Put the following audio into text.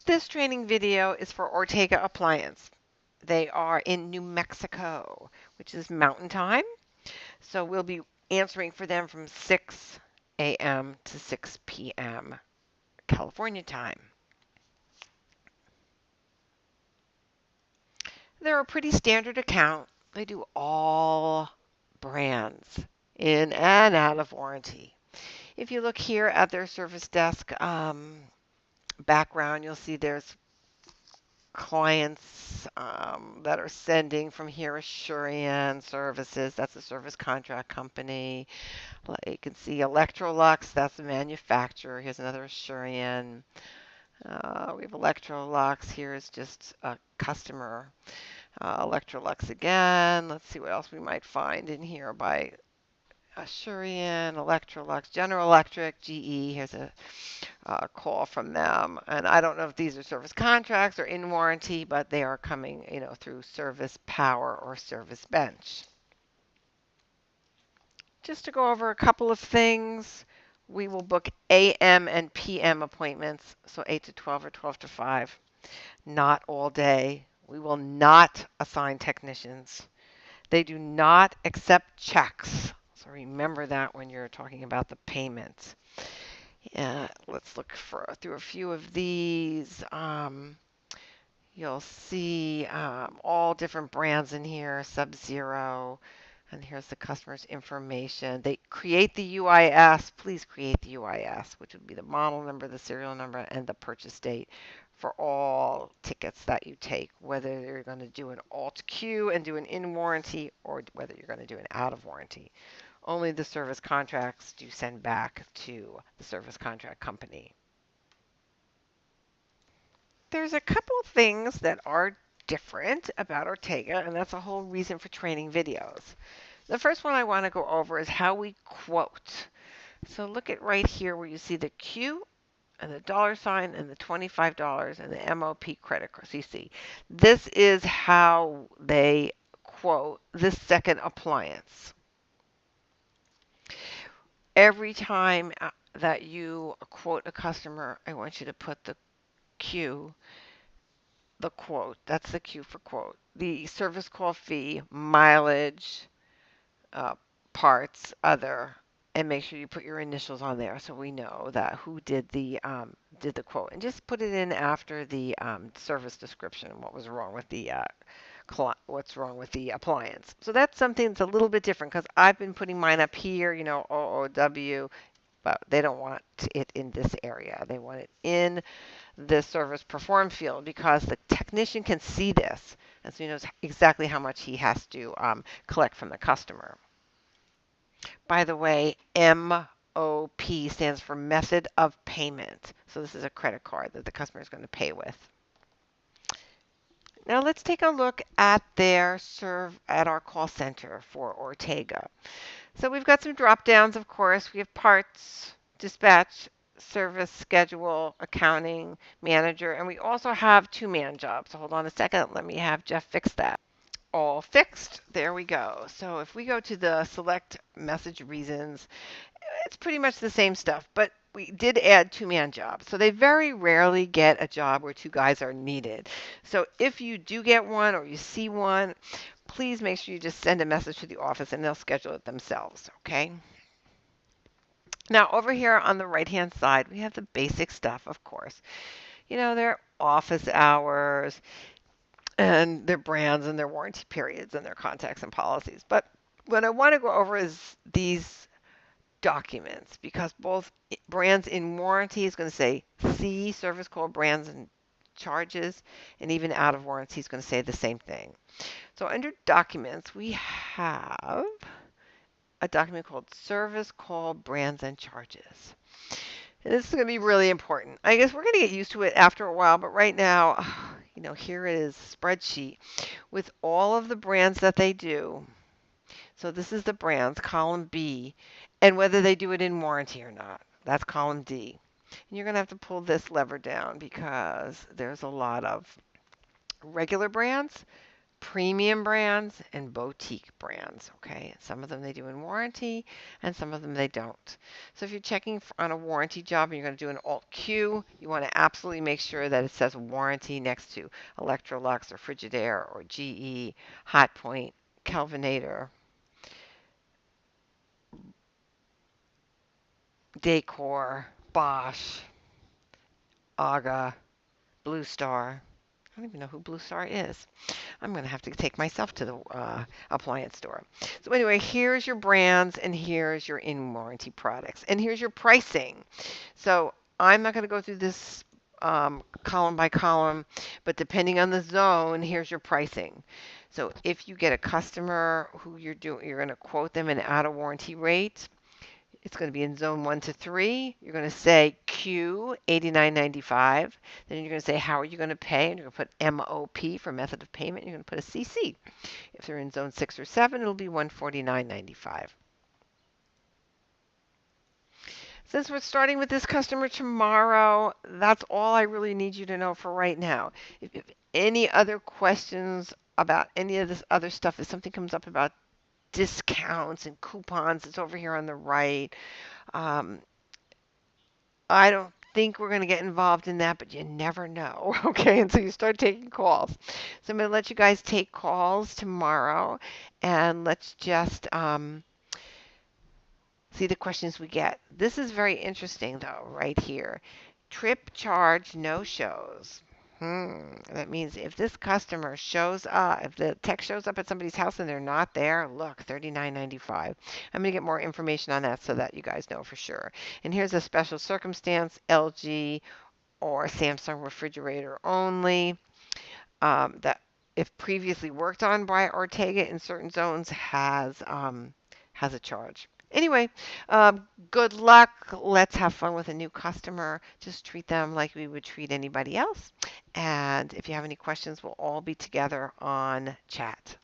This training video is for Ortega Appliance. They are in New Mexico, which is Mountain Time. So we'll be answering for them from 6 a.m. to 6 p.m. California time. They're a pretty standard account. They do all brands in and out of warranty. If you look here at their service desk background, you'll see there's clients that are sending from here. Assurian Services, that's a service contract company. You can see Electrolux, that's the manufacturer. Here's another Assurian. We have Electrolux. Here's just a customer. Electrolux again. Let's see what else we might find in here by Assurian, Electrolux, General Electric, GE. Here's a call from them. And I don't know if these are service contracts or in warranty, but they are coming, through Service Power or Service Bench. Just to go over a couple of things, we will book AM and PM appointments, so 8 to 12 or 12 to 5, not all day. We will not assign technicians. They do not accept checks. So remember that when you're talking about the payments. Let's look through a few of these. You'll see all different brands in here, Sub-Zero, and here's the customer's information. They create the UIS. Please create the UIS, which would be the model number, the serial number, and the purchase date for all tickets that you take, whether you're going to do an alt Q and do an in warranty or whether you're going to do an out of warranty. Only the service contracts do send back to the service contract company. There's a couple of things that are different about Ortega, and that's a whole reason for training videos. The first one I want to go over is how we quote. So look at right here where you see the Q and the $ and the $25 and the MOP credit card. So you see, this is how they quote this second appliance. Every time that you quote a customer, I want you to put the Q, the quote. That's the Q for quote. The service call fee, mileage, parts, other, and make sure you put your initials on there so we know that who did the quote. And just put it in after the service description. What was wrong with the what's wrong with the appliance? So that's something that's a little bit different because I've been putting mine up here, OOW, but they don't want it in this area. They want it in the service performed field because the technician can see this, and so he knows exactly how much he has to collect from the customer. By the way, MOP stands for method of payment. So this is a credit card that the customer is going to pay with. Now let's take a look at our call center for Ortega. So we've got some drop downs, of course. We have parts, dispatch, service, schedule, accounting, manager, and we also have two-man jobs. So hold on a second. Let me have Jeff fix that. All fixed. There we go. So if we go to the select message reasons, it's pretty much the same stuff, but we did add two-man jobs. So they very rarely get a job where two guys are needed. So if you do get one or you see one, please make sure you just send a message to the office and they'll schedule it themselves, okay? Now over here on the right-hand side, we have the basic stuff, of course. Their office hours, and their brands and their warranty periods and their contacts and policies. But what I want to go over is these documents because both brands in warranty is going to say C, service call brands and charges, and even out of warranty is going to say the same thing. So under documents, we have a document called service call brands and charges. And this is going to be really important. I guess we're going to get used to it after a while, but right now, here is a spreadsheet with all of the brands that they do. So this is the brands, column B, and whether they do it in warranty or not. That's column D. And you're going to have to pull this lever down because there's a lot of regular brands, premium brands and boutique brands. Okay, some of them they do in warranty and some of them they don't. So if you're checking on a warranty job and you're going to do an alt Q, you want to absolutely make sure that it says warranty next to Electrolux or Frigidaire or GE, Hotpoint, Kelvinator, Decor, Bosch, AGA, Blue Star. I don't even know who Blue Star is. I'm going to have to take myself to the appliance store. So anyway, here's your brands and here's your in warranty products and here's your pricing. So I'm not going to go through this column by column, but depending on the zone, here's your pricing. So if you get a customer who you're going to quote them an out of warranty rate. It's going to be in zone 1 to 3. You're going to say Q 89.95. Then you're going to say how are you going to pay, and you're going to put MOP for method of payment. You're going to put a CC. If they're in zone 6 or 7, it'll be 149.95. Since we're starting with this customer tomorrow, that's all I really need you to know for right now. If any other questions about any of this other stuff, if something comes up about discounts and coupons, it's over here on the right. Um, I don't think we're going to get involved in that, but you never know. Okay, until you start taking calls. So I'm going to let you guys take calls tomorrow, and let's just see the questions we get. This is very interesting, though, right here. Trip charge no shows. That means if this customer shows up, if the tech shows up at somebody's house and they're not there, look, $39.95. I'm going to get more information on that so that you guys know for sure. And here's a special circumstance, LG or Samsung refrigerator only. That if previously worked on by Ortega in certain zones has a charge. Anyway, good luck. Let's have fun with a new customer. Just treat them like we would treat anybody else. And if you have any questions, we'll all be together on chat.